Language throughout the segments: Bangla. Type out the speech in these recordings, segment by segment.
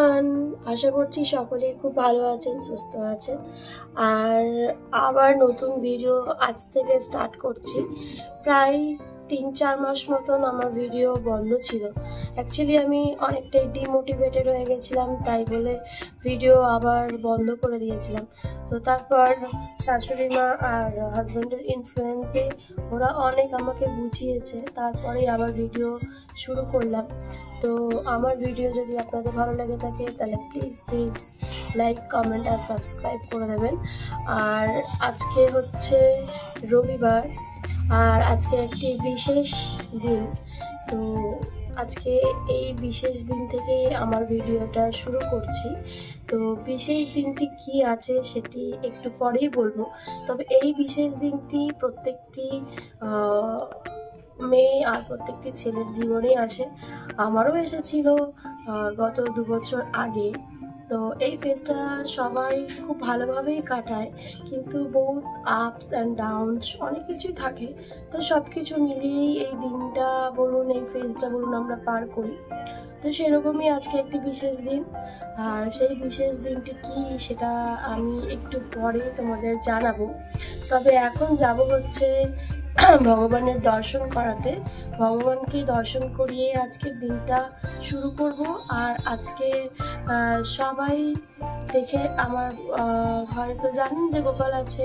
এভরিওয়ান, আশা করছি সকলে খুব ভালো আছেন, সুস্থ আছেন। আর আবার নতুন ভিডিও আজ থেকে স্টার্ট করছি। প্রায় 3-4 মাস মতন আমার ভিডিও বন্ধ ছিল। অ্যাকচুয়ালি আমি অনেকটাই ডিমোটিভেটেড হয়ে গেছিলাম, তাই বলে ভিডিও আবার বন্ধ করে দিয়েছিলাম। তো তারপর শাশুড়ি মা আর হাজব্যান্ডের ইনফ্লুয়েন্সে ওরা অনেক আমাকে বুঝিয়েছে, তারপরেই আবার ভিডিও শুরু করলাম। তো আমার ভিডিও যদি আপনাদের ভালো লেগে থাকে তাহলে প্লিজ লাইক, কমেন্ট আর সাবস্ক্রাইব করে দেবেন। আর আজকে হচ্ছে রবিবার, আর আজকে একটি বিশেষ দিন। তো আজকে এই বিশেষ দিন থেকে আমার ভিডিওটা শুরু করছি। তো বিশেষ দিনটি কি আছে সেটি একটু পরেই বলবো। তবে এই বিশেষ দিনটি প্রত্যেকটি মেয়ে আর প্রত্যেকটি ছেলের জীবনেই আসে। আমারও এসেছিল গত 2 বছর আগে। তো এই ফেজটা সবাই খুব ভালোভাবেই কাটায়, কিন্তু বহুত আপস অ্যান্ড ডাউনস অনেক কিছুই থাকে। তো সব কিছু মিলিয়েই এই দিনটা বলুন, এই ফেজটা বলুন, আমরা পার করি। তো সেরকমই আজকে একটি বিশেষ দিন। আর সেই বিশেষ দিনটি কি সেটা আমি একটু পরে তোমাদের জানাবো। তবে এখন যাব হচ্ছে ভগবানের দর্শন করাতে। ভগবানকে দর্শন করিয়ে আজকের দিনটা শুরু করব। আর আজকে সবাই দেখে আমার ঘরে তো জানেন যে গোপাল আছে,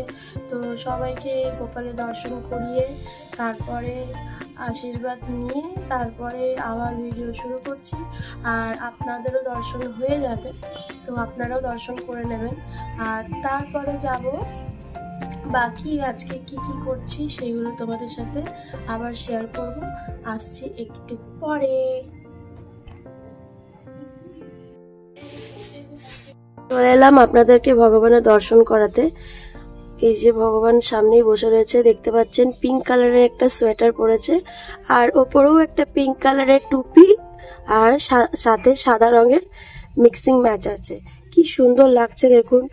তো সবাইকে গোপালের দর্শন করিয়ে তারপরে আশীর্বাদ নিয়ে তারপরে আবার ভিডিও শুরু করছি। আর আপনাদেরও দর্শন হয়ে যাবে, তো আপনারাও দর্শন করে নেবেন। আর তারপরে যাব বাকি আজকে কি কি করছি সেগুলো তোমাদের সাথে আবার শেয়ার করব। আসছি একটু পরে। চলে এলাম আপনাদেরকে ভগবানের দর্শন করাতে। এই যে ভগবান সামনেই বসে রয়েছে, দেখতে পাচ্ছেন পিঙ্ক কালারের একটা সোয়েটার পরেছে, আর ওপরেও একটা পিঙ্ক কালারের টুপি, আর সাথে সাদা রঙের মিক্সিং ম্যাচ আছে। কি সুন্দর লাগছে দেখুন।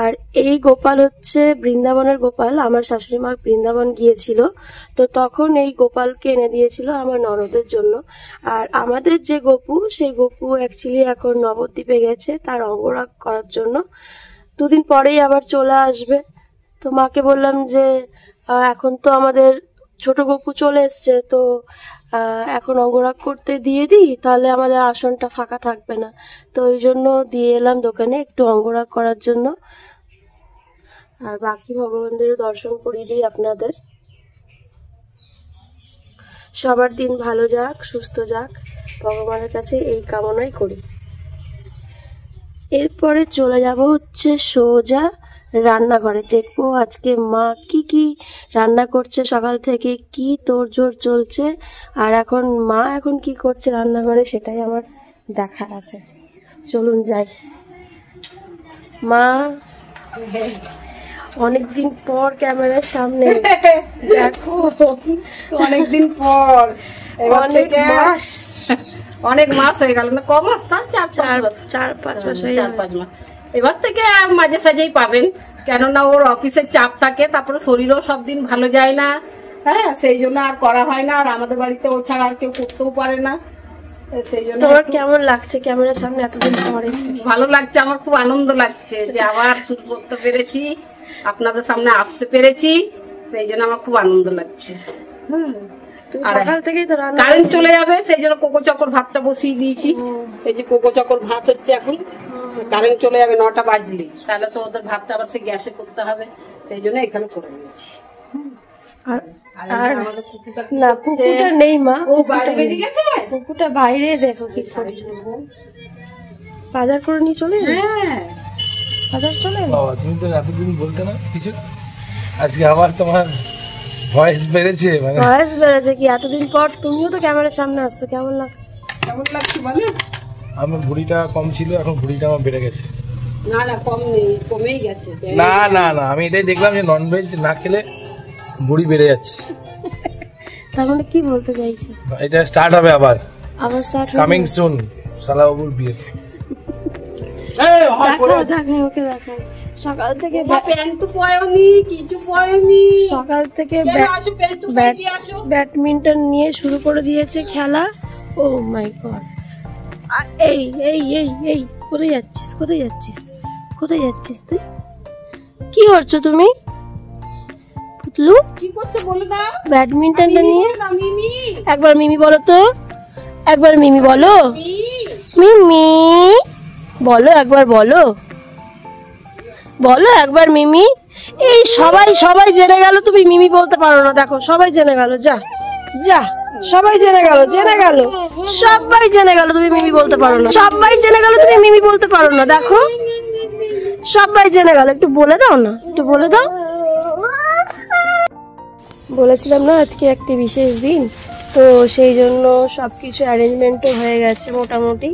আর এই গোপাল হচ্ছে বৃন্দাবনের গোপাল। আমার শাশুড়ি মা বৃন্দাবন গিয়েছিল, তো তখন এই গোপালকে এনে দিয়েছিল আমার ননদের জন্য। আর আমাদের যে গপু, সেই গপু অ্যাকচুয়ালি এখন নবদ্বীপে গেছে তার অঙ্গরাগ করার জন্য। 2 দিন পরেই আবার চলে আসবে। তো মাকে বললাম যে এখন তো আমাদের ছোট গপু চলে এসছে, তো এখন অঙ্গরাগ করতে দিয়ে দিই, তাহলে আমাদের আসনটা ফাঁকা থাকবে না। তো ওই জন্য দিয়ে এলাম দোকানে একটু অঙ্গরাগ করার জন্য। আর বাকি ভগবানদেরও দর্শন করিয়ে দিই আপনাদের। সবার দিন ভালো যাক, সুস্থ যাক, ভগবানের কাছে এই কামনাই করি। এরপরে চলে যাব হচ্ছে সোজা রান্নাঘরে। দেখবো আজকে মা কি রান্না করছে, সকাল থেকে কি তোড়জোড় চলছে, আর মা এখন কি করছে রান্নাঘরে সেটাই আমার দেখার আছে। চলুন যাই। মা অনেকদিন পর ক্যামেরার সামনে, দেখো অনেকদিন পর, অনেক মাস হয়ে গেল না, ক মাস তা 4-5 মাস হয়ে 4-5 মাস। এবার থেকে মাঝে সাঝেই পাবেন, কেননা ওর অফিসের চাপ থাকে, তারপরে শরীরও সব দিন ভালো যায় না। হ্যাঁ, সেই জন্য আর করা হয় না। আর আমাদের বাড়িতে ও ছাড়া আর কেউ করতেও পারে না, সেই জন্য। তোমার কেমন লাগছে ক্যামেরার সামনে এতদিন পরে? ভালো লাগছে, আমার খুব আনন্দ লাগছে যে আবার শুরু করতে পেরেছি, আপনাদের সামনে আসতে পেরেছি, সেই জন্য আমার খুব আনন্দ লাগছে। সকাল থেকেই তো কারেন্ট চলে যাবে, সেই জন্য কোকো চকর ভাতটা বসিয়ে দিয়েছি। এই যে কোকো চকর ভাত হচ্ছে এখন, কারেন্ট চলে যাবে 9টা বাজলে, তাহলে তো ওদের ভাতটা আবার সে গ্যাসে করতে হবে, সেই জন্য এখানে করে দিয়েছি। না, কুকুরটা নেই মা, ও বাইরে বেরিয়ে গেছে। কুকুরটা বাইরে, দেখো কি করছে। বাজার করে নিয়ে চলে। হ্যাঁ, বাজার চলে। বাবা, তুমি তো এতদিন বলতে না কিছু, আজকে আবার তোমার ভয়েস বেড়েছে। ভয়েস বেড়েছে কি? এতদিন পর তুমিও তো ক্যামেরার সামনে আসছো, কেমন লাগছে? কেমন লাগছে বলে? আমার ভুঁড়িটা কম ছিল, এখন ভুঁড়িটা আমার বেড়ে গেছে। না না, কম নেই, কমেই গেছে। না না না, আমি এটাই দেখলাম যে ননভেজ না খেলে ভুঁড়ি বেড়ে যাচ্ছে। তার মানে কি বলতে চাইছো? এটা স্টার্ট হবে আবার স্টার্ট কামিং সুন, শালাবাবুর বিয়ে। দেখাই ওকে, দেখাই। সকাল থেকে সকাল থেকে ব্যাডমিন্টন নিয়ে শুরু করে দিয়েছে খেলা। ও মাই গড। এই এই এই এই কোথায় যাচ্ছিস কোথায় যাচ্ছিস কোথায় যাচ্ছিস তুই? কি করছো তুমি পুতলু? কি করতে বলে দাও। ব্যাডমিন্টনটা নিয়ে মিমি একবার মিমি বলো তো, একবার মিমি বলো, মিমি বলো, একবার বলো, বলো একবার মিমি। এই সবাই সবাই জেনে গেল তুমি মিমি বলতে পারো না, দেখো সবাই জেনে গেল, যা যা সবাই জেনে গেল, জেনে গেল, সবাই জেনে গেল তুমি মিমি বলতে পারো না, সবাই জেনে গেল তুমি মিমি বলতে পারো না, দেখো সবাই জেনে গেল। একটু বলে দাও না, একটু বলে দাও। বলেছিলাম না আজকে একটি বিশেষ দিন, তো সেই জন্য সবকিছু অ্যারেঞ্জমেন্টও হয়ে গেছে মোটামুটি।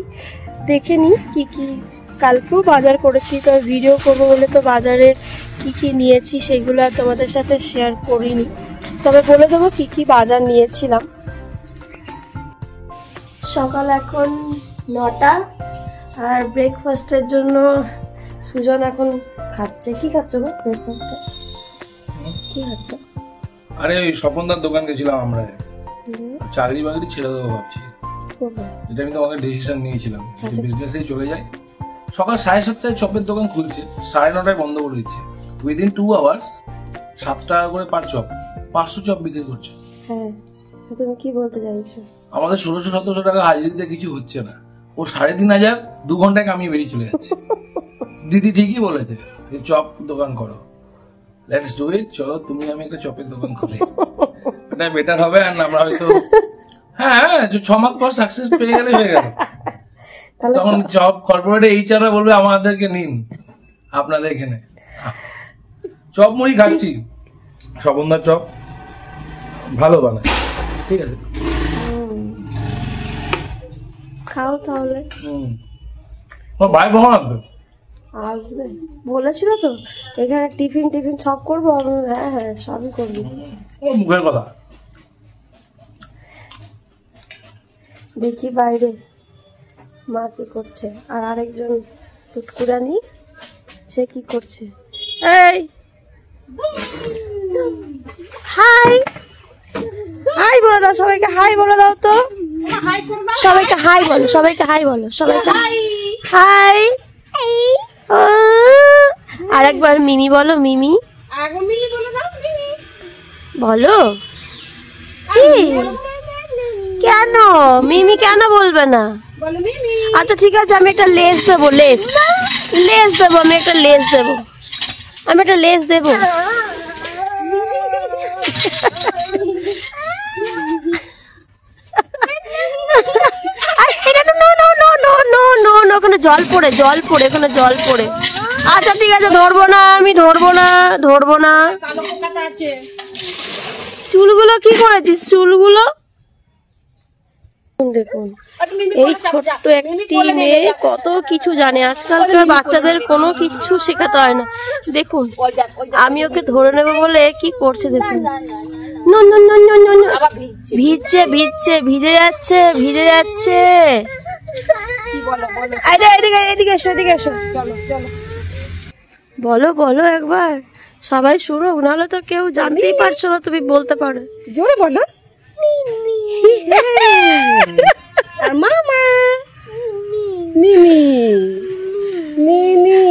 দেখে নি কি কি, কালকেও বাজার করেছি, তো ভিডিও করবো বলে তো বাজারে কি কি নিয়েছি সেগুলো আর তোমাদের সাথে শেয়ার করিনি, তবে বলে দেবো কি কি বাজার নিয়েছিলাম। সকাল এখন 9টা, আর ব্রেকফাস্টের জন্য সুজন এখন খাচ্ছে। কি খাচ্ছ গো ব্রেকফাস্টে? কি খাচ্ছ? আরে ওই স্বপনদার দোকান গেছিলাম আমরা, চাকরি বাকরি ছেড়ে দেবো ভাবছি। এটা আমি তোমাকে ডিসিশন নিয়েছিলাম, বিজনেসেই চলে যাই। সকাল 7:30টায় চপের দোকান খুলছে, 9:30টায় বন্ধ করে দিচ্ছে। উইদিন 2 আওয়ার্স 7 টাকা করে পার চপ, 500 চপ বিক্রি করছে। হ্যাঁ, তুমি কি বলতে চাইছো? আমাদের 1600-1700 টাকা হাজিরিতে কিছু হচ্ছে না, ও 3,500 2 ঘন্টায় কামিয়ে বেরিয়ে চলে যাচ্ছে। দিদি ঠিকই বলেছে, চপ দোকান করো, লেটস ডু ইট। চলো তুমি আমি একটা চপের দোকান খুলি, এটা বেটার হবে। আর আমরা হয়তো হ্যাঁ 6 মাস পর সাকসেস পেয়ে গেলে হয়ে গেল, তখন চপ কর্পোরেটে এইচআর বলবে আমাদেরকে নিন আপনাদের এখানে। চপ মুড়ি খাচ্ছি, স্বপনদার চপ ভালো বানায়, ঠিক আছে খাও তাহলে। তোমার ভাই কখন আসবে? আসবে বলেছিল তো, এখানে টিফিন টিফিন সব করবো। হ্যাঁ হ্যাঁ সবই করবি। মুখের কথা। দেখি বাইরে মা কি করছে, আর আরেকজন টুটকুরানি সে কি করছে। এই হাই হাই বলে দাও সবাইকে, হাই বলে দাও তো, সবাইকে হাই বলো, সবাইকে হাই বলো, সবাইকে হাই। আর একবার মিমি বলো, মিমি বলো। কেন মিমি কেন বলবে না? আচ্ছা ঠিক আছে, আমি একটা লেস দেবো, লেস লেস দেবো, আমি একটা লেস দেবো, আমি একটা লেস দেবো। ওখানে জল পড়ে, জল পড়ে, ওখানে জল পড়ে। আচ্ছা ঠিক আছে, ধরবো না, আমি ধরবো না, ধরবো না। চুলগুলো কি করেছিস? চুলগুলো দেখুন, এই ছোট্ট একটি মেয়ে কত কিছু জানে। আজকালকার বাচ্চাদের কোনো কিছু শেখাতে হয় না। দেখুন আমি ওকে ধরে নেবো বলে কি করছে দেখুন, ভিজছে ভিজছে, ভিজে যাচ্ছে, ভিজে যাচ্ছে। এদিকে এদিকে এসো, এদিকে এসো, বলো বলো একবার, সবাই শুনুক, নাহলে তো কেউ জানতেই পারছো না। তুমি বলতে পারো, জোরে বলো। আর মামা মিমি মিমি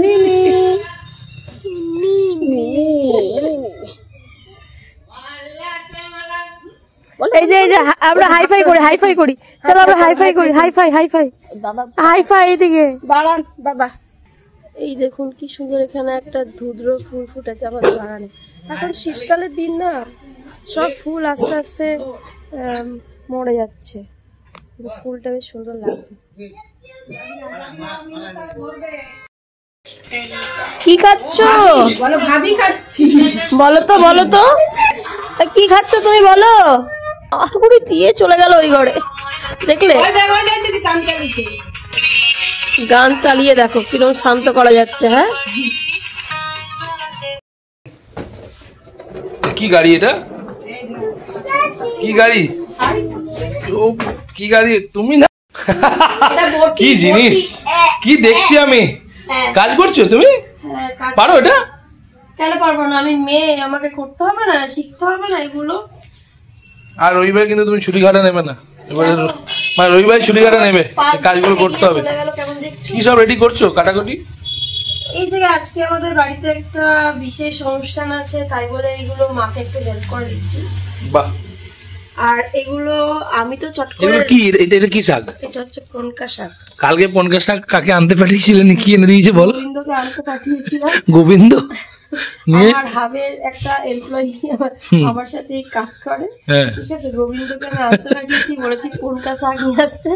মিমি এই যে আমরা হাইফাই করি, হাইফাই করি, চলো আমরা হাইফাই করি, হাইফাই হাইফাই হাইফাই। এদিকে দাঁড়ান দাদা, এই দেখুন কি সুন্দর এখানে একটা ধুদ্র ফুল ফুটেছে আমাদের বাগানে। এখন শীতকালের দিন না, সব ফুল আস্তে আস্তে মরে যাচ্ছে, ফুলটা বেশ সুন্দর লাগছে। কি খাচ্ছ? বলো ভাবি খাচ্ছি। বলো তো, বলো তো কি খাচ্ছ তুমি, বলো। পুরি দিয়ে চলে গেল ওই ঘরে, দেখলে গান চালিয়ে দেখো কিরকম শান্ত করা যাচ্ছে। হ্যাঁ কি গাড়ি এটা? কি গাড়ি? কি গাড়ি? তুমি না কি জিনিস, কি দেখছি আমি। কাজ করছো তুমি? পারো এটা? কেন পারবো না, আমি মেয়ে, আমাকে করতে হবে না, শিখতে হবে না এগুলো। আর রবিবার কিন্তু তুমি ছুটি কাটা নেবে না, এবারে মানে রবিবার ছুটি কাটা নেবে, কাজগুলো করতে হবে। চলে গেল, কেমন দেখছো? কি সব রেডি করছো কাটাকুটি? এই যে আজকে আমাদের বাড়িতে একটা বিশেষ অনুষ্ঠান আছে, তাই বলে এগুলো মাকে একটু হেল্প করে দিচ্ছি। বাহ। আর এগুলো আমি তো চট করে, এগুলো কি, এটা কি শাক? এটা হচ্ছে পনকা শাক। কালকে পনকা শাক কাকে আনতে পাঠিয়েছিলেন, কি এনে দিয়েছে বলো? গোবিন্দকে আনতে পাঠিয়েছিলাম। গোবিন্দ আমার হাবের একটা এমপ্লয়ি আমার সাথে কাজ করে, ঠিক আছে। গোবিন্দকে আমি আনতে পাঠিয়েছি, বলেছি পনকা শাক নিয়ে আসতে,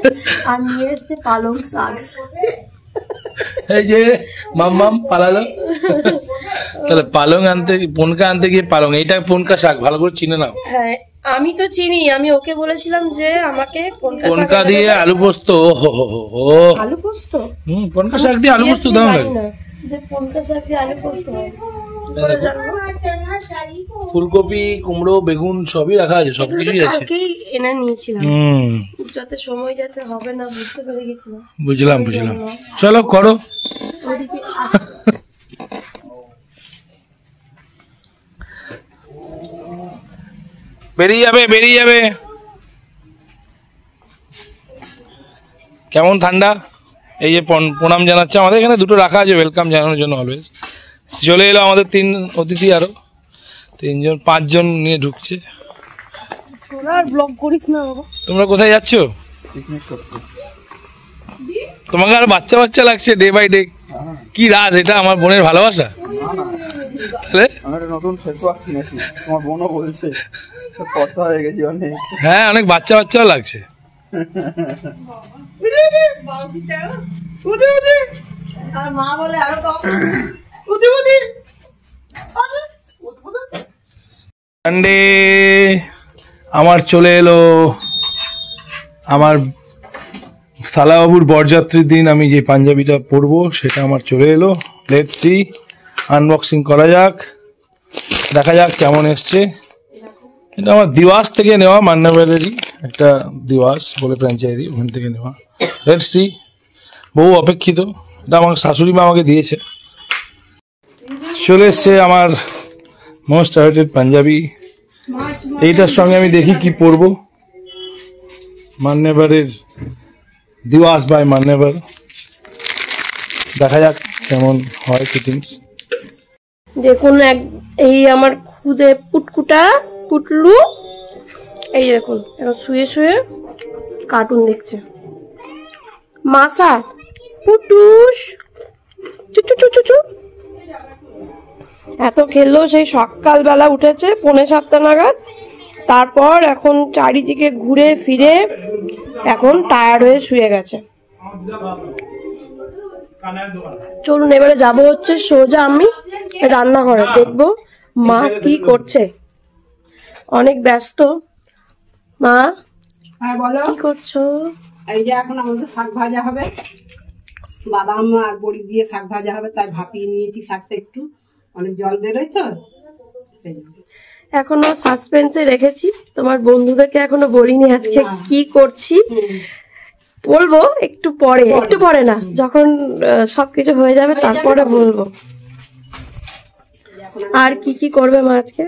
আর নিয়ে এসছে পালং শাক। এই যে মাম পালালো। তাহলে পালং আনতে, পনকা আনতে গিয়ে পালং, এইটা পনকা শাক, ভালো করে চিনে নাও। হ্যাঁ আমি তো চিনি, আমি ওকে বলেছিলাম যে আমাকে পনকা দিয়ে আলু পোস্ত। আলু পোস্ত? পনকা শাক দিয়ে আলু পোস্ত দাও লাগে, যে পনকা শাক দিয়ে আলু পোস্ত হয়। ফুলকপি, কুমড়ো, বেগুন সবই রাখা আছে, সবকিছুই আছে। কালকেই এনে নিয়েছিলাম, যাতে সময় যাতে হবে না, বুঝতে পেরে গেছিলাম। বুঝলাম। চলো করো। ওদিকে বেরিয়ে যাবে। কেমন ঠান্ডা। এই যে প্রণাম জানাচ্ছে, আমাদের এখানে দুটো রাখা আছে ওয়েলকাম জানানোর জন্য অলওয়েজ। চলে এলো আমাদের 3 অতিথি, আরো 5জন নিয়ে ঢুকছে। ব্লগ করিস না বাবা। তোমরা কোথায় যাচ্ছ? তোমাকে আর বাচ্চা লাগছে ডে বাই ডে। কি রাজ, এটা আমার বোনের ভালোবাসা? তাহলে আমি একটা নতুন ফেস ওয়াশ কিনেছি, তোমার বোনও বলছে ফর্সা হয়ে গেছি অনেক। হ্যাঁ, অনেক বাচ্চাও লাগছে। আর মা বলে আরো কম। সানডে আমার চলে এলো, আমার সালাবাবুর বরযাত্রীর দিন আমি যে পাঞ্জাবিটা পরবো সেটা আমার চলে এলো। লেটস সি, আনবক্সিং করা যাক, দেখা যাক কেমন এসছে। এটা আমার দিওয়াস থেকে নেওয়া, মান্নাবাড়িরই একটা দিওয়াস বলে ফ্র্যাঞ্চাইজি, ওখান থেকে নেওয়া। লেটস সি, বহু অপেক্ষিত। এটা আমার শাশুড়ি মা আমাকে দিয়েছে। চলে এসছে আমার মোস্ট অ্যাওয়েটেড পাঞ্জাবি। এইটার সঙ্গে আমি দেখি কি পরবো। মান্নাবাড়ির দিওয়াস বাই মান্নাবার, দেখা যাক কেমন হয় ফিটিংস। দেখুন এই আমার খুদে পুটলু, এই দেখুন এখন শুয়ে কার্টুন দেখছে। মাসা পুটুস চু এত খেললো, সেই সকালবেলা উঠেছে 6:45 নাগাদ। তারপর এখন চারিদিকে ঘুরে ফিরে এখন টায়ার্ড হয়ে শুয়ে গেছে। চলুন এবারে যাবো হচ্ছে সোজা আমি রান্নাঘরে, দেখবো মা কি করছে। অনেক ব্যস্ত মা। হ্যাঁ বলো, কি করছো? এই যে এখন আমাদের শাক ভাজা হবে, বাদাম আর বড়ি দিয়ে শাক ভাজা হবে, তাই ভাপিয়ে নিয়েছি শাকটা, একটু অনেক জল বেরোয় তো। এখনো সাসপেন্সে রেখেছি, তোমার বন্ধুদেরকে এখনো বলিনি আজকে কি করছি। বলবো একটু পরে না, যখন সবকিছু হয়ে যাবে তারপরে বলবো। আর কি করবে মা আজকে?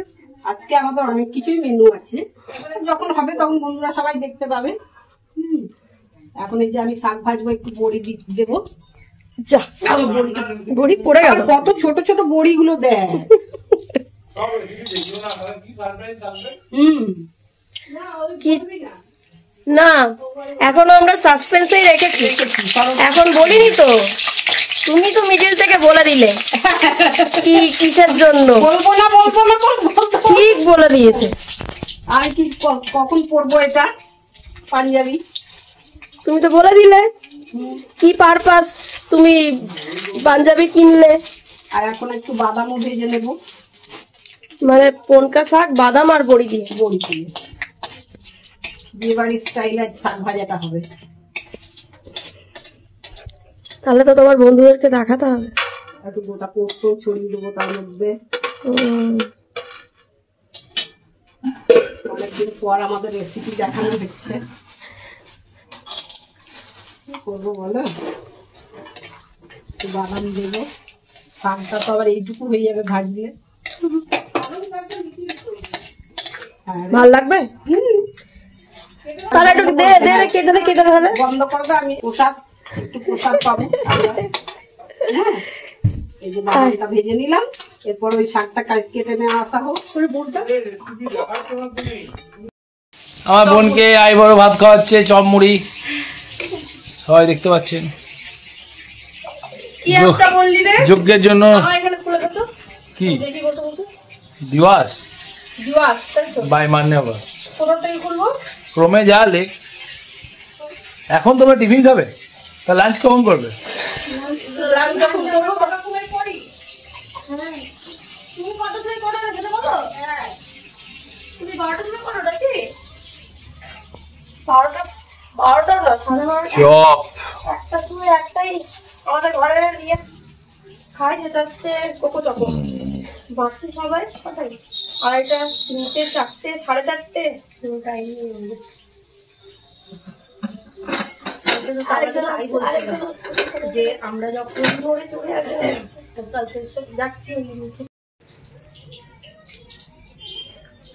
আজকে আমাদের অনেক কিছুই মেনু আছে, যখন হবে তখন বন্ধুরা সবাই দেখতে পাবে। এখন এই যে আমি শাক ভাজবো, একটু বড়ি দেবো। যা, বড়ি পড়ে গেল। কত ছোট ছোট বড়িগুলো দেয়। না, এখনো আমরা সাসপেন্সেই রেখেছি, এখন বলিনি তো। তুমি তো মিডিল থেকে বলে দিলে কি কিসের জন্য। বলবো না ঠিক বলে দিয়েছে। আর কি কখন পরবো এটা পাঞ্জাবি? তুমি তো বলে দিলে কি পারপাস তুমি পাঞ্জাবি কিনলে। আর এখন একটু বাদামও ভেজে নেবো, মানে পনকা শাক, বাদাম আর বড়ি দিয়ে। বিয়ে বাড়ির স্টাইলে শাক ভাজাটা হবে। তাহলে তো তোমার বন্ধুদেরকে দেখাতে হবে। একটু গোটা পোস্ত ছড়িয়ে দেবো তার মধ্যে। অনেকদিন পর আমাদের রেসিপি দেখানো হচ্ছে, করবো বলো। একটু বাদাম দেবো, শাকটা তো আবার এইটুকু হয়ে যাবে ভাজলে। ভাল লাগবে। তাহলে একটু দে দে দে, কেটে দে কেটে দে তাহলে। বন্ধ করবে, আমি প্রসাদ একটু প্রসাদ পাবো। হ্যাঁ, এই যে বাদামটা ভেজে নিলাম, এরপর ওই শাকটা কেটে নেওয়া আসা হোক। বুলটা আমার বোনকে আই বড় ভাত খাওয়াচ্ছে, চপ মুড়ি সবাই দেখতে পাচ্ছেন। কি একটা বললি রে? যজ্ঞের জন্য আমার এখানে খুলে দে তো। কি দেখি বসে বসে। দিওয়াস জুয়াস, তাই তো? বাই মান্যবর কোনটাই খুলবো? ক্রমে যা লেখ। এখন তোমরা টিফিন খাবে, তা লাঞ্চ কখন করবে? লাঞ্চ যখন করবো কটার সময় করি? হ্যাঁ। তুমি কটার সময় করো সেটা বলো? হ্যাঁ। তুমি 12টার সময় করো নাকি? 12টা না, 12:30। চপ একটার সময় একটাই আমাদের ঘরে দিয়ে খাই, সেটা হচ্ছে কোকো চকো। বাকি সবাই কোথায়? 2:30, 3টে, 4টে, 4:30 টাইম যে আমরা যখন ধরে চলে আসবো যাচ্ছি।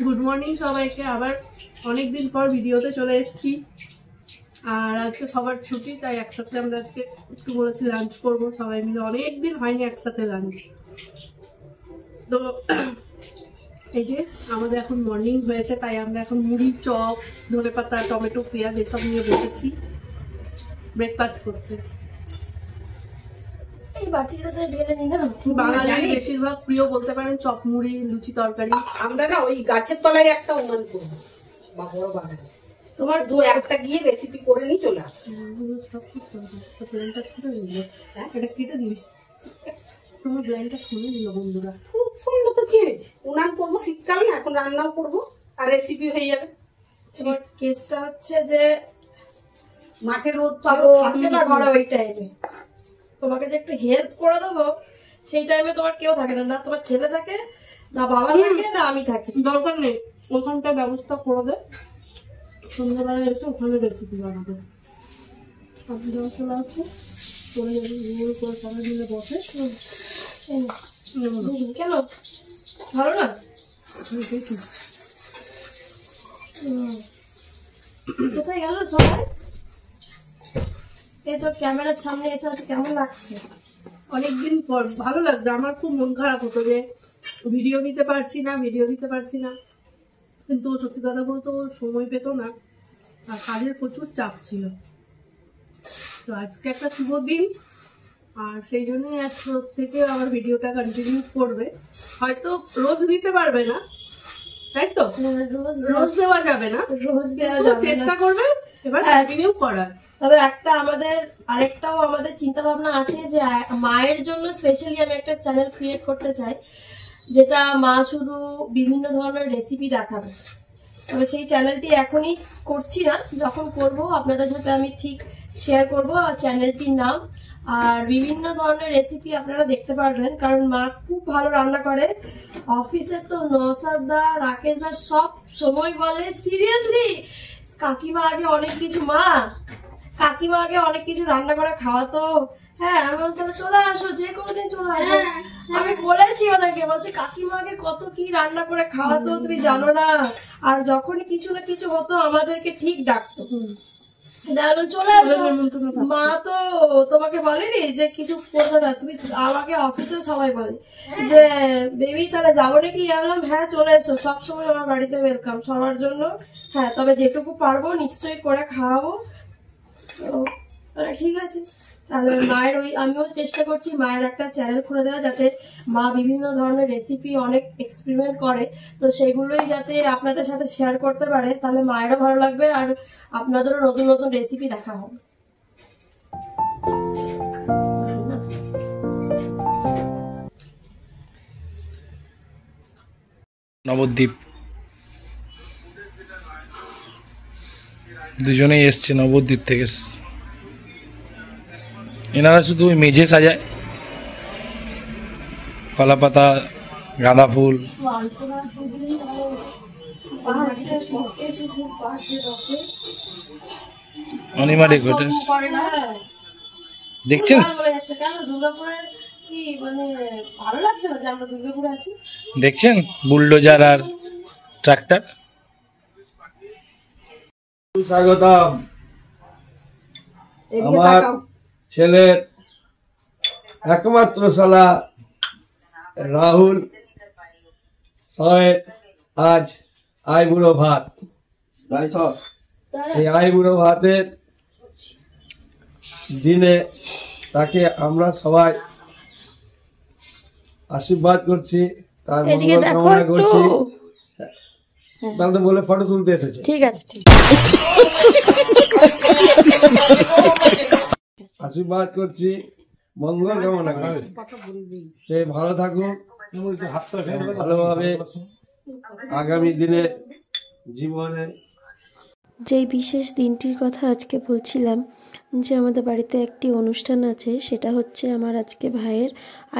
গুড মর্নিং সবাইকে, আবার অনেকদিন পর ভিডিওতে চলে এসেছি। আর আজকে সবার ছুটি, তাই একসাথে আমরা আজকে একটু বলেছি লাঞ্চ করবো সবাই মিলে। অনেকদিন হয়নি একসাথে লাঞ্চ। তো এই যে আমাদের এখন মর্নিং হয়েছে, তাই আমরা এখন মুড়ি, চপ, ধনেপাতা, টমেটো, পেঁয়াজ এসব নিয়ে বসেছি ব্রেকফাস্ট করতে। এই বাটিটাতে ঢেলে নি না, বাঙালির বেশিরভাগ প্রিয় বলতে পারেন চপ, মুড়ি, লুচি, তরকারি। আমরা না ওই গাছের তলায় একটা উন্নয়ন করবো বা বড় বাগানে, তোমার একটা গিয়ে রেসিপি করে নিয়ে চলে আসো। এটা কেটে দিবি, তোমার ব্ল্যান্ডটা শুনে নিল বন্ধুরা। খুব সুন্দর তো কি হয়েছে, উনান করবো শীতকাল না, এখন রান্নাও করবো আর রেসিপি হয়ে যাবে। এবার কেসটা হচ্ছে যে মাঠে রোদ পাবো পাবো থাকে না ঘরে ওই টাইমে, তোমাকে যে একটু হেল্প করে দেবো সেই টাইমে তোমার কেউ থাকে না, না তোমার ছেলে থাকে, না বাবা থাকে, না আমি থাকি। দরকার নেই, ওখানটা ব্যবস্থা করে দে, সন্ধ্যাবেলা এসে ওখানে রেসিপি বানাবো। আপনি যখন চলে আসছে চলে যাবে, গোল করে সবাই মিলে বসে কেন ভালো না? কোথায় গেল সবাই? এই তো ক্যামেরার সামনে এসে আছে, কেমন লাগছে? অনেকদিন পর ভালো লাগছে। আমার খুব মন খারাপ হতো যে ভিডিও দিতে পারছি না, কিন্তু সত্যি কথা বলতো সময় পেতো না, আর কাজের প্রচুর চাপ ছিল। তো আজকে একটা শুভ দিন, আর সেই জন্যই আজ থেকে আবার ভিডিওটা কন্টিনিউ করবে। হয়তো রোজ দিতে পারবে না, তাই তো? রোজ দেওয়া যাবে না, রোজ দেওয়া কিন্তু যাবে না। চেষ্টা করবে এবার কন্টিনিউ করার। তবে একটা আরেকটাও আমাদের চিন্তা ভাবনা আছে যে মায়ের জন্য স্পেশালি আমি একটা চ্যানেল ক্রিয়েট করতে চাই, যেটা মা শুধু বিভিন্ন ধরনের রেসিপি দেখাবে। তবে সেই চ্যানেলটি এখনই করছি না, যখন করব আপনাদের সাথে আমি ঠিক শেয়ার করব চ্যানেলটির নাম। আর বিভিন্ন ধরনের রেসিপি আপনারা দেখতে পারবেন, কারণ মা খুব ভালো রান্না করে। অফিসে তো নওশাদ দা, রাকেশ দা সব সময় বলে সিরিয়াসলি কাকিমা আগে অনেক কিছু রান্না করে খাওয়াতো। হ্যাঁ, আমি বলতাম চলে আসো, যে কোনো দিন চলে আসো। আমি বলেছি ওদেরকে, বলছি কাকিমাকে কত কি রান্না করে খাওয়াতো তুমি জানো না। আর যখনই কিছু না কিছু হতো আমাদেরকে ঠিক ডাকতো, চলে আসো। মা তো তোমাকে বলেনি যে কিছু করবে না, তুমি আমাকে অফিসেও সবাই বলে যে বেবি তাহলে যাবো নাকি? বললাম হ্যাঁ চলে এসো, সবসময় আমার বাড়িতে ওয়েলকাম সবার জন্য। হ্যাঁ, তবে যেটুকু পারবো নিশ্চয়ই করে খাওয়াবো। ঠিক আছে, তাহলে মায়ের আমিও চেষ্টা করছি মায়ের একটা চ্যানেল খুলে দেওয়া, যাতে মা বিভিন্ন ধরনের রেসিপি অনেক এক্সপেরিমেন্ট করে, তো সেগুলোই যাতে আপনাদের সাথে শেয়ার করতে পারে, তাহলে মায়েরও ভালো লাগবে আর আপনাদেরও নতুন নতুন রেসিপি দেখা হবে। নবদ্বীপ দুজনেই এসছে নবদ্বীপ থেকে। এনারা শুধু ওই মেঝে সাজায়, কলা পাতা, গাঁদা ফুল, অনিমা ডেকোরেটরস দেখছেন। দেখছেন বুলডোজার আর ট্রাক্টর। স্বাগতম। এদিকে আমার তাকাও। ছেলের একমাত্র শালা রাহুল সাহেব আজ আইবুড়ো ভাত। এই আইবুড়ো ভাতের দিনে তাকে আমরা সবাই আশীর্বাদ করছি, তার মঙ্গল কামনা করছি। তাহলে তো বলে ফটো তুলতে এসেছে। ঠিক আছে, ঠিক আশীর্বাদ করছি, মঙ্গল কামনা করছি, সে ভালো থাকুক, ভালোভাবে আগামী দিনে জীবনে। যেই বিশেষ দিনটির কথা আজকে বলছিলাম, যে আমাদের বাড়িতে একটি অনুষ্ঠান আছে, সেটা হচ্ছে আমার আজকে ভাইয়ের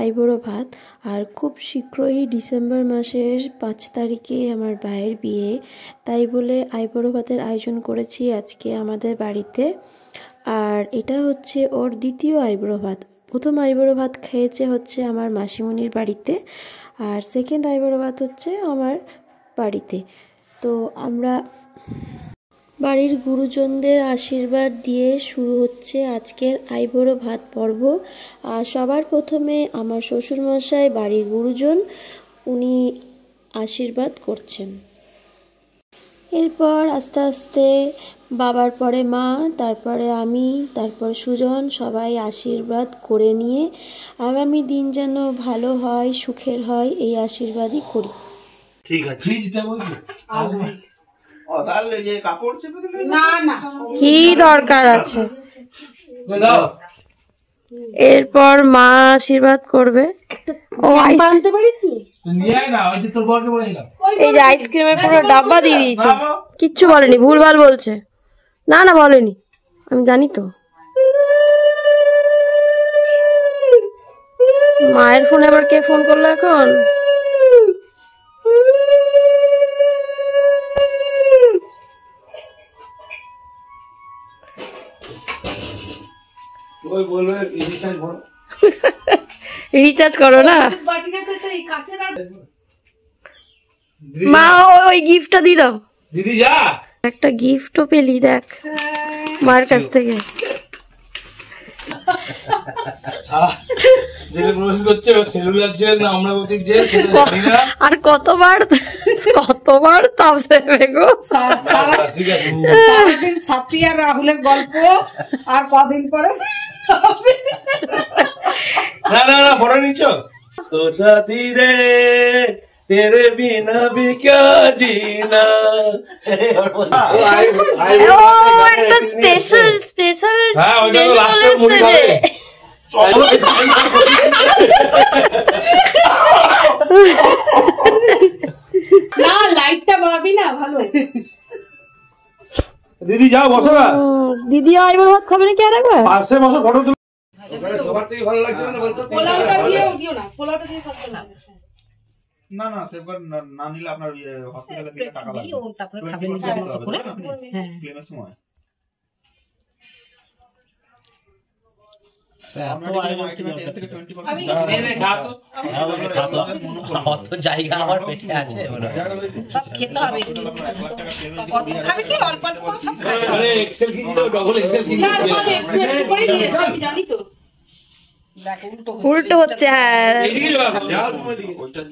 আইবুড়ো ভাত। আর খুব শীঘ্রই ডিসেম্বর মাসের 5 তারিখে আমার ভাইয়ের বিয়ে, তাই বলে আইবুড়ো ভাতের আয়োজন করেছি আজকে আমাদের বাড়িতে। আর এটা হচ্ছে ওর দ্বিতীয় আইবুড়ো ভাত। প্রথম আইবুড়ো ভাত খেয়েছে হচ্ছে আমার মাসিমণির বাড়িতে, আর সেকেন্ড আইবুড়ো ভাত হচ্ছে আমার বাড়িতে। তো আমরা বাড়ির গুরুজনদের আশীর্বাদ দিয়ে শুরু হচ্ছে আজকের আইবুড়ো ভাত পর্ব। আর সবার প্রথমে আমার শ্বশুরমশাই, বাড়ির গুরুজন, উনি আশীর্বাদ করছেন। এরপর আস্তে আস্তে বাবার পরে মা, তারপরে আমি, তারপর সুজন, সবাই আশীর্বাদ করে নিয়ে আগামী দিন যেন ভালো হয়, সুখের হয়, এই আশীর্বাদই করি। ঠিক আছে, ফ্রিজটা বলছি না না, কি দরকার আছে? দাও। এরপর মা আশীর্বাদ করবে। ও আনতে পারিস? নিয়ে আয় না, ওই যে তোর বরকে বলে দিলাম। এই যে আইসক্রিমের পুরো ডাব্বা দিয়ে দিয়েছে, কিচ্ছু বলেনি, ভুলভাল বলছে। না না বলেনি, আমি জানি তো। মায়ের ফোনে আবার কে ফোন করলো এখন? ওই বলবে রিচার্জ করো না মা, ওই গিফটটা দিয়ে দাও। দিদি যা, একটা গিফটও পেলি দেখ মার কাছ থেকে। যেটা প্রবেশ করছে সেলুলার জেল না অমরাবতীর জেল, সেটা জানি না। আর কতবার তাপ দেবে গো। ঠিক আছে, সারাদিন সাথী আর রাহুলের গল্প, আর কদিন পরে না না না ফটো নিচ্ছ তো সাথী রে তেরে বিনা ভি ক্যা জিনা। ও একটা স্পেশাল হ্যাঁ, ওইটা তো লাস্টে মুড়ি খাবে। না, লাইটটা বাড়বি না, ভালো। দিদি যাও বসো না, দিদি আইবার ভাত খাবে নাকি আর একবার? পাশে বসো, ফটো তুলো। সবার থেকে ভালো লাগছে না বলতো? পোলাওটা দিও না, পোলাওটা দিয়ে সব না। না না সেবার না নিলে আপনার হসপিটালে টাকা লাগবে। তারপরে খাবেন নিজের মতো করে। হ্যাঁ, ক্লেমের সময় অত জায়গা আমার পেটে আছে, সব খেতে হবে। কত খাবে কি? অল্প অল্প করে সব খাবে। আরে এক্সেল কি দিও, ডবল এক্সেল কি না, সব একটু করে দিয়েছে, আমি জানি তো। উল্টো হচ্ছে।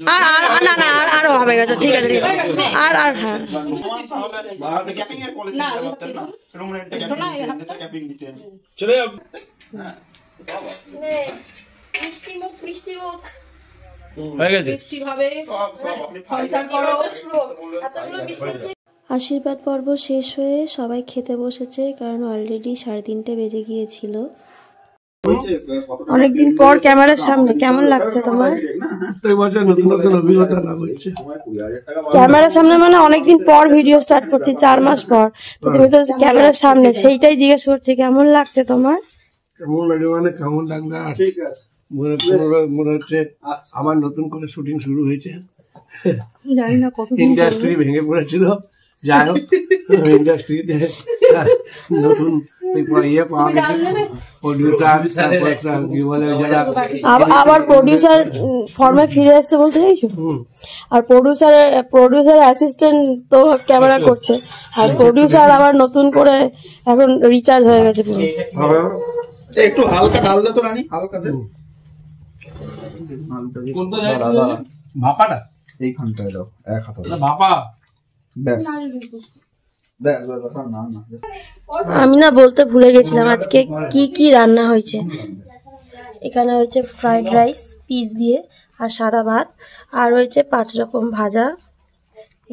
হ্যাঁ, আর না না আরো হবে গেছে। ঠিক আছে, ঠিক আছে। আর হ্যাঁ ক্যাপিং এর পলিসি করতেন না, রুম রেন্টে ক্যাপিং দিতেন। চলে যাও। হয়ে গেছে। বৃষ্টি হবে, সংসার করো। আশীর্বাদ পর্ব শেষ হয়ে সবাই খেতে বসেছে, কারণ অলরেডি 3:30 বেজে গিয়েছিল। অনেকদিন পর ক্যামেরার সামনে, কেমন লাগছে তোমার? প্রত্যেক বছর নতুন নতুন অভিজ্ঞতা লাভ হচ্ছে। ক্যামেরার সামনে মানে অনেকদিন পর ভিডিও স্টার্ট করছি, 4 মাস পর। তো তুমি তো ক্যামেরার সামনে, সেইটাই জিজ্ঞেস করছি কেমন লাগছে তোমার? কেমন লাগে মানে কেমন লাগবে, আর মনে হচ্ছে আবার নতুন করে শুটিং শুরু হয়েছে। জানি না কত ইন্ডাস্ট্রি ভেঙে পড়েছিল, যাই হোক ইন্ডাস্ট্রিতে নতুন ইয়ে পাওয়া গেছে প্রডিউসার, কি বলে যারা আবার প্রডিউসার ফর্মে ফিরে আসছে বলতে চাইছো? আর প্রডিউসার অ্যাসিস্ট্যান্ট তো ক্যামেরা করছে, আর প্রডিউসার আবার নতুন করে এখন রিচার্জ হয়ে গেছে পুরো। একটু হালকা ঢাল দে তো রানী, হালকা দে। কোনটা ভাপাটা এইখানটায় দাও, এক হাতে ভাপা। ব্যাস ব্যাস না না। আমি না বলতে ভুলে গেছিলাম আজকে কি কি রান্না হয়েছে। এখানে হয়েছে ফ্রাইড রাইস পিস দিয়ে আর সাদা ভাত, আর হয়েছে 5 রকম ভাজা,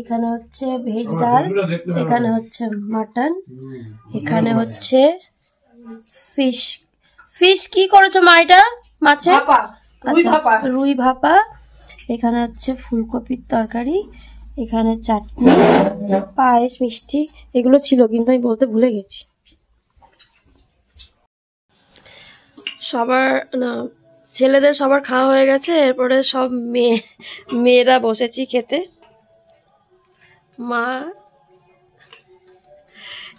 এখানে হচ্ছে ভেজ ডাল, এখানে হচ্ছে মাটন, এখানে হচ্ছে ফিশ। ফিশ কি করেছো মা? এটা মাছে রুই ভাপা, এখানে হচ্ছে ফুলকপির তরকারি, এখানে চাটনি, পায়েস, মিষ্টি এগুলো ছিল, কিন্তু আমি বলতে ভুলে গেছি। ছেলেদের সবার খাওয়া হয়ে গেছে, এরপরে সব মেয়েরা বসেছি খেতে। মা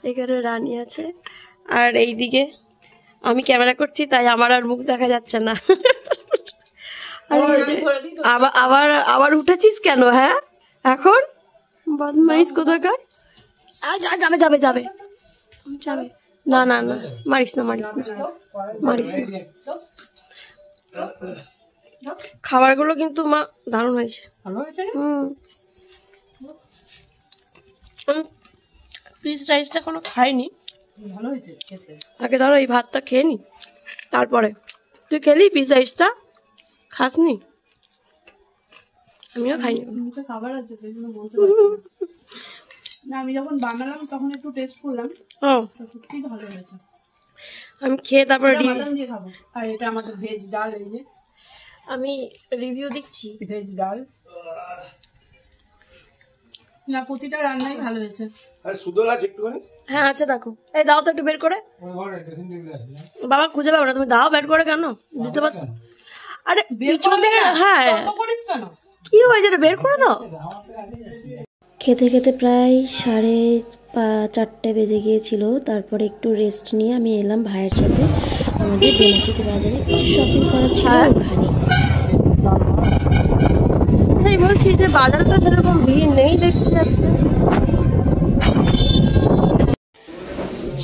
এখানে রানী আছে, আর এইদিকে আমি ক্যামেরা করছি তাই আমার আর মুখ দেখা যাচ্ছে না। আবার উঠেছিস কেন? হ্যাঁ এখন বদমাইশ কোথাকার। যাবে যাবে যাবে যাবে, না না না, মারিস না মারিস না মারিস না। খাবারগুলো কিন্তু মা দারুণ হয়েছে। ফিশ রাইসটা এখনো খাইনি, আগে ধরো এই ভাতটা খেয়ে নি তারপরে। তুই খেলি ফিশ রাইসটা? খাসনি? আমিও খাইনি। খাবার আছে সেই জন্য বলতে পারছি না। আমি যখন বানালাম তখন একটু টেস্ট করলাম, সত্যি ভালো হয়েছে। আমি খেয়ে তারপরে দিয়ে খাবো। আর এটা আমাদের ভেজ ডাল, এই যে আমি রিভিউ দিচ্ছি। ভেজ ডাল না, প্রতিটা রান্নাই ভালো হয়েছে। হ্যাঁ আচ্ছা দেখো, এই দাও তো একটু বের করে। বাবা খুঁজে পাবো না, তুমি দাও বের করে। কেন দিতে পারছো? আরে পিছন থেকে। হ্যাঁ কি হয়েছে, বের করে দাও। খেতে খেতে প্রায় 4:30 বেজে গিয়েছিল। তারপরে একটু রেস্ট নিয়ে আমি এলাম ভাইয়ের সাথে আমাদের বেনাচিতি বাজারে, কিছু শপিং করার ছিল ওখানে। তাই বলছি যে বাজারে তো সেরকম ভিড় নেই দেখছি আজকে।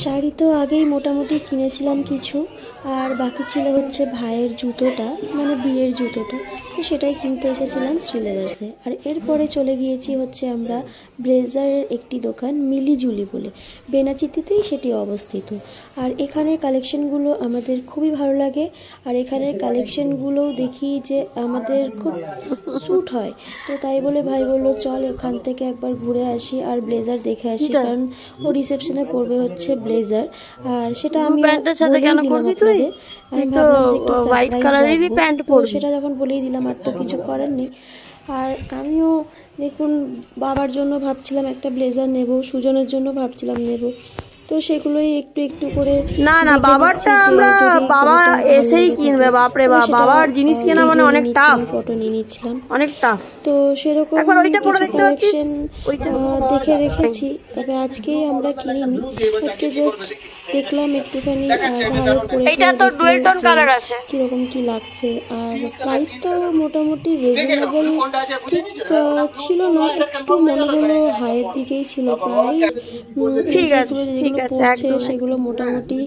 শাড়ি তো আগেই মোটামুটি কিনেছিলাম কিছু, আর বাকি ছিল হচ্ছে ভাইয়ের জুতোটা, মানে বিয়ের জুতোটা, তো সেটাই কিনতে এসেছিলাম শ্রীলেদার্সে। আর এরপরে চলে গিয়েছি হচ্ছে আমরা ব্লেজারের একটি দোকান মিলিজুলি বলে, বেনাচিতিতেই সেটি অবস্থিত। আর এখানের কালেকশনগুলো আমাদের খুবই ভালো লাগে, আর এখানের কালেকশনগুলোও দেখি যে আমাদের খুব স্যুট হয়। তো তাই বলে ভাই বললো চল এখান থেকে একবার ঘুরে আসি আর ব্লেজার দেখে আসি, কারণ ও রিসেপশনে পরবে হচ্ছে ব্লেজার। আর সেটা আমি দিলাম আপনাদের, আমি ভাবলাম যে একটু সারপ্রাইজ রাখবো, তো সেটা যখন বলেই দিলাম আর তো কিছু করার নেই। আর আমিও দেখুন বাবার জন্য ভাবছিলাম একটা ব্লেজার নেব, সুজনের জন্য ভাবছিলাম নেব, তো সেগুলোই একটু একটু করে। না না, বাবারটা আমরা বাবা এসেই কিনবে। বাপরে বাবা, বাবার জিনিস কেনা মানে অনেক টাফ। ফটো নিয়ে নিচ্ছিলাম, অনেক টাফ। তো সেরকম কালেকশন দেখে রেখেছি, তবে আজকেই আমরা কিনিনি, আজকে জাস্ট দেখলাম একটুখানি কিরকম কি লাগছে। আর প্রাইসটাও মোটামুটি রিজনেবল ঠিক ছিল না, একটু মনে হলো হাইয়ের দিকেই ছিল। প্রায় ঠিক আছে সেগুলো মোটামুটি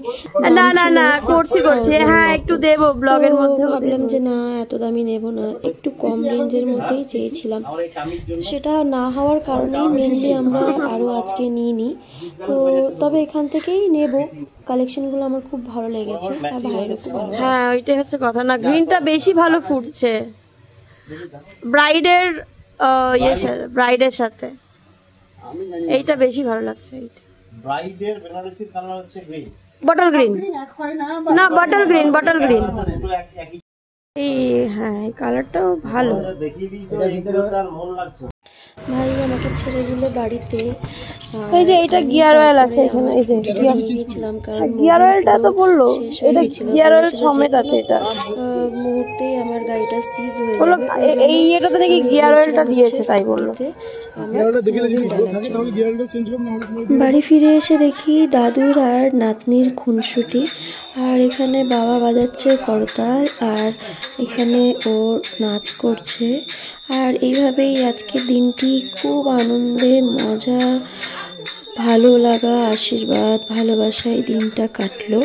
করছি। হ্যাঁ একটু দেবো ব্লগের মধ্যে, ভাবলাম যে না এত দামি নেব না, একটু কম রেঞ্জের মধ্যেই চেয়েছিলাম। সেটা না হওয়ার কারণেই মেনলি আমরা আরো আজকে নিইনি। তো তবে এখান থেকেই নেব, কালেকশনগুলো আমার খুব ভালো লেগেছে আর ভাইয়েরও খুব ভালো। হ্যাঁ ওইটাই হচ্ছে কথা, না গ্রিনটা বেশি ভালো ফুটছে ব্রাইডের সাথে, এইটা বেশি ভালো লাগছে। এইটা ব্রাইডের বেনারসির কালার হচ্ছে গ্রিন, বটল গ্রিন না, বটল গ্রিন। এই হ্যাঁ এই কালারটাও ভালো। ভাই আমাকে ছেড়ে দিল বাড়িতে, এই যে এটা গিয়ার অয়েল আছে এখানে, এই যে গিয়েছিলাম কারণ গিয়ার অয়েলটা তো বললো এটা গিয়ার অয়েল সমেত আছে। এটা মুহূর্তে আমার গাড়িটা সিজ হয়ে গেল, এই এটাতে নাকি গিয়ার অয়েলটা দিয়েছে তাই বললো। বাড়ি ফিরে এসে দেখি দাদুর আর নাতনির খুনসুটি, আর এখানে বাবা বাজাচ্ছে করতাল আর এখানে ও নাচ করছে। আর এইভাবেই আজকের দিনটি খুব আনন্দে মজা ভালো লাগা আশীর্বাদ ভালোবাসায় দিনটা কাটলো।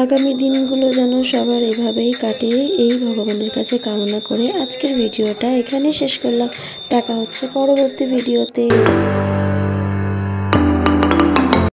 আগামী দিনগুলো যেন সবার এভাবেই কাটে এই ভগবানের কাছে কামনা করে আজকের ভিডিওটা এখানে শেষ করলাম। দেখা হচ্ছে পরবর্তী ভিডিওতে।